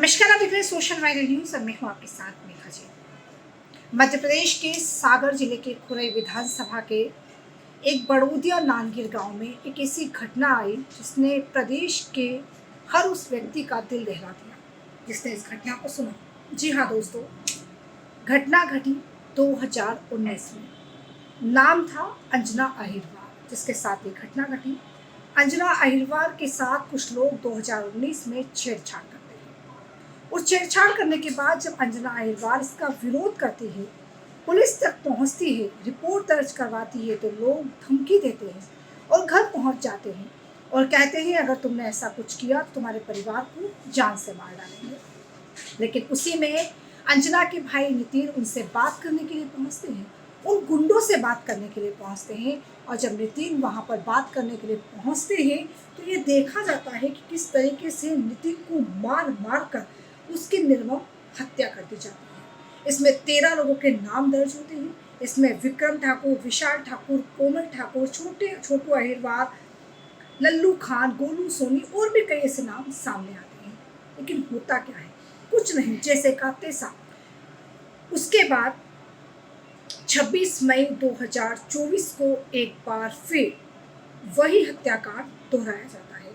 नमस्कार, आप देख रहे हैं सोशल वायरल न्यूज और मैं हूं आपके साथ मेघा जी। मध्य प्रदेश के सागर जिले के खुरई विधानसभा के एक बड़ौदिया नानगीर गांव में एक ऐसी घटना आई जिसने प्रदेश के हर उस व्यक्ति का दिल दहला दिया जिसने इस घटना को सुना। जी हाँ दोस्तों, घटना घटी 2019 में। नाम था अंजना अहिरवार जिसके साथ ये घटना घटी। अंजना अहिरवार के साथ कुछ लोग 2019 में छेड़छाड़ करते हैं और छेड़छाड़ करने के बाद जब अंजना अहिरवार इसका विरोध करती है, पुलिस तक पहुंचती है, रिपोर्ट दर्ज करवाती है, तो लोग धमकी देते हैं और घर पहुंच जाते हैं और कहते हैं अगर तुमने ऐसा कुछ किया तो तुम्हारे परिवार को जान से मार डालेंगे। लेकिन उसी में अंजना के भाई नितिन उनसे बात करने के लिए पहुंचते हैं, उन गुंडों से बात करने के लिए पहुंचते हैं। और जब नितिन वहां पर बात करने के लिए पहुंचते हैं तो ये देखा जाता है कि किस तरीके से नितिन को मार मार कर उसकी निर्मम हत्या कर दी जाती है। इसमें 13 लोगों के नाम दर्ज होते हैं। इसमें विक्रम ठाकुर, विशाल ठाकुर, कोमल ठाकुर, छोटू अहिरवार, लल्लू खान, गोलू सोनी और भी कई ऐसे नाम सामने आते हैं। लेकिन होता क्या है, कुछ नहीं, जैसे का तैसा। उसके बाद 26 मई 2024 को एक बार फिर वही हत्याकांड दोहराया जाता है।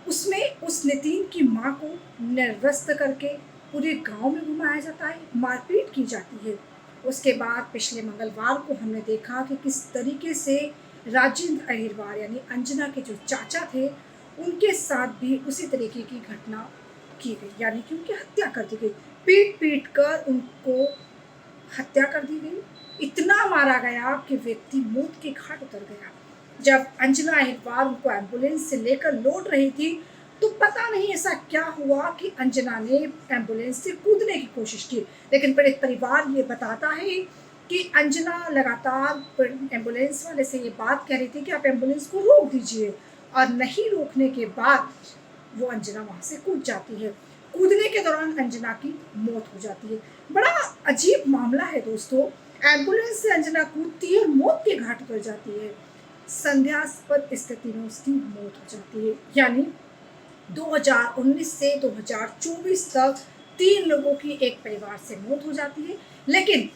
उसमें उस नितिन की मां को निर्वस्त्र करके पूरे गांव में घुमाया जाता है, मारपीट की जाती है। उसके बाद पिछले मंगलवार को हमने देखा कि किस तरीके से राजेंद्र अहिरवार यानी अंजना के जो चाचा थे उनके साथ भी उसी तरीके की घटना की गई, यानी कि उनकी हत्या कर दी गई। पीट पीट कर उनको हत्या कर दी गई। इतना मारा गया कि व्यक्ति मौत के घाट उतर गया। जब अंजना अहिरवार उनको एम्बुलेंस से लेकर लौट रही थी तो पता नहीं ऐसा क्या हुआ कि अंजना ने एम्बुलेंस से कूदने की कोशिश की। लेकिन पीड़ित परिवार ये बताता है कि अंजना लगातार एम्बुलेंस वाले से ये बात कह रही थी कि आप एम्बुलेंस को रोक दीजिए, और नहीं रोकने के बाद वो अंजना वहां से कूद जाती है। कूदने के दौरान अंजना की मौत हो जाती है। बड़ा अजीब मामला है दोस्तों। एम्बुलेंस से अंजना कूदती है और मौत के घाट पर जाती है। संदेहास्पद स्थिति में उसकी मौत हो जाती है। यानी 2019 से 2024 तक 3 लोगों की एक परिवार से मौत हो जाती है। लेकिन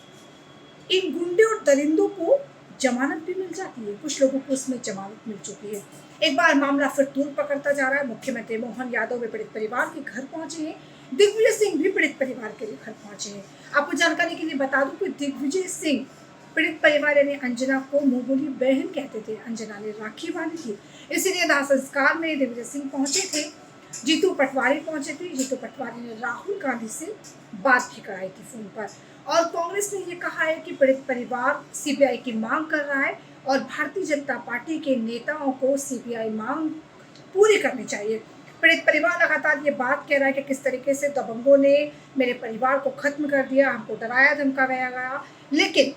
इन गुंडे और दरिंदों को जमानत भी मिल जाती है। कुछ लोगों को उसमें जमानत मिल चुकी है। एक बार मामला फिर तूल पकड़ता जा रहा है। मुख्यमंत्री मोहन यादव भी पीड़ित परिवार के घर पहुंचे हैं। दिग्विजय सिंह भी पीड़ित परिवार के घर पहुंचे हैं। आपको जानकारी के लिए बता दूं कि दिग्विजय सिंह पीड़ित परिवार यानी अंजना को मुंह बोली बहन कहते थे। अंजना ने राखी बांधी थी, इसीलिए दाह संस्कार में दिग्विजय सिंह पहुंचे थे। जीतू पटवारी पहुंचे थे। जीतू पटवारी ने राहुल गांधी से बात भी कराई थी फोन पर। और कांग्रेस ने ये कहा है कि पीड़ित परिवार सीबीआई की मांग कर रहा है और भारतीय जनता पार्टी के नेताओं को सीबीआई मांग पूरी करनी चाहिए। पीड़ित परिवार लगातार ये बात कह रहा है कि किस तरीके से दबंगों ने मेरे परिवार को खत्म कर दिया, हमको डराया धमकाया गया। लेकिन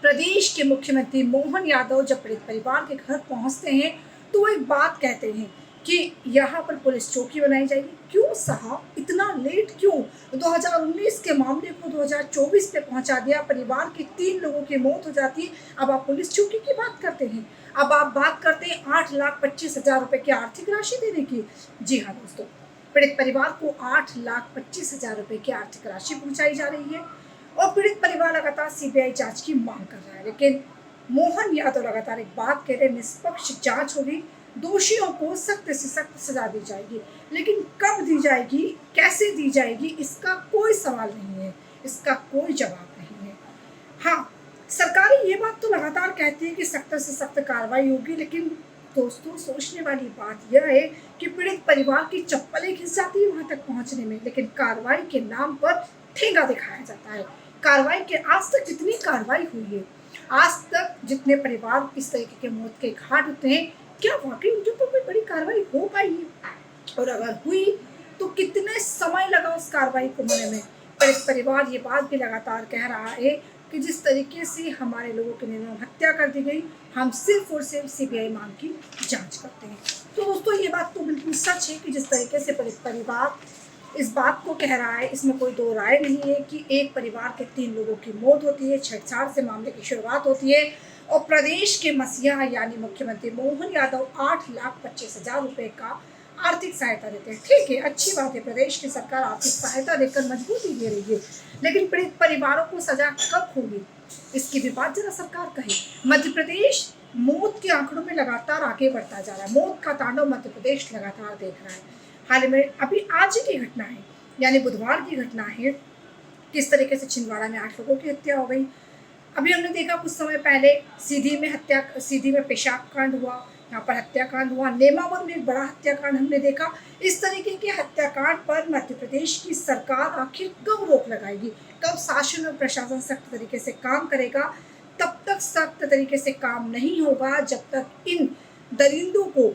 प्रदेश के मुख्यमंत्री मोहन यादव जब पीड़ित परिवार के घर पहुंचते हैं तो वो एक बात कहते हैं कि यहाँ पर पुलिस चौकी बनाई जाएगी। क्यों साहब, इतना लेट क्यों? 2019 के मामले को 2024 पे पहुंचा दिया, परिवार के 3 लोगों की मौत हो जाती है, अब आप पुलिस चौकी की बात करते हैं। अब आप बात करते हैं 8,25,000 रुपए की आर्थिक राशि देने की। जी हाँ दोस्तों, पीड़ित परिवार को 8,25,000 रुपए की आर्थिक राशि पहुंचाई जा रही है और पीड़ित परिवार लगातार सीबीआई जांच की मांग कर रहा है। लेकिन मोहन यादव लगातार एक बात कह रहे, निष्पक्ष जांच होगी, दोषियों को सख्त से सख्त सजा दी जाएगी। लेकिन कब दी जाएगी, कैसे दी जाएगी, इसका कोई सवाल नहीं है, इसका कोई जवाब नहीं है। हाँ, सरकार ये बात तो लगातार कहती है कि सख्त से सख्त कार्रवाई होगी। लेकिन दोस्तों, सोचने वाली बात यह है कि पीड़ित परिवार की चप्पलें घिस जाती है वहां तक पहुंचने में, लेकिन कार्रवाई के नाम पर ठेंगा दिखाया जाता है। कार्रवाई के आज तक जितनी कार्रवाई हुई है, आज तक जितने परिवार इस तरीके के मौत के घाट होते हैं, क्या वाकई उनके ऊपर कोई बड़ी कार्रवाई हो पाई है? और अगर हुई तो कितने समय लगा उस कार्रवाई को होने में? पीड़ित परिवार ये बात भी लगातार कह रहा है कि जिस तरीके से हमारे लोगों की निर्मम हत्या कर दी गई, हम सिर्फ और सिर्फ सीबीआई मांग की जांच करते हैं। तो दोस्तों, ये बात तो बिल्कुल सच है कि जिस तरीके से पीड़ित परिवार इस बात को कह रहा है, इसमें कोई दो राय नहीं है कि एक परिवार के 3 लोगों की मौत होती है, छेड़छाड़ से मामले की शुरुआत होती है और प्रदेश के मसीहा यानी मुख्यमंत्री मोहन यादव 8,25,000 रुपए का आर्थिक सहायता देते हैं। ठीक है, अच्छी बात है, प्रदेश की सरकार आर्थिक सहायता देकर मजबूती दे रही है, लेकिन पीड़ित परिवारों को सजा कब होगी, इसकी भी बात जरा सरकार कहे। मध्य प्रदेश मौत के आंकड़ों में लगातार आगे बढ़ता जा रहा है। मौत का तांडव मध्य प्रदेश लगातार देख रहा है। हाल ही में अभी आज की घटना है, यानी बुधवार की घटना है, किस तरीके से छिंदवाड़ा में 8 लोगों की हत्या हो गई। अभी हमने देखा कुछ समय पहले सीधी में पेशाब कांड हुआ, यहाँ पर हत्याकांड हुआ, नेमावर में एक बड़ा हत्याकांड हमने देखा। इस तरीके के हत्याकांड पर मध्य प्रदेश की सरकार आखिर कब रोक लगाएगी, कब शासन और प्रशासन सख्त तरीके से काम करेगा? तब तक सख्त तरीके से काम नहीं होगा जब तक इन दरिंदों को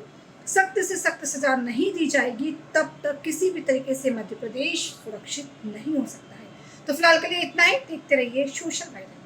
सख्त से सख्त सजा नहीं दी जाएगी, तब तक किसी भी तरीके से मध्य प्रदेश सुरक्षित नहीं हो सकता है। तो फिलहाल के लिए इतना ही। देखते रहिए सोशल वाइब्रेंट।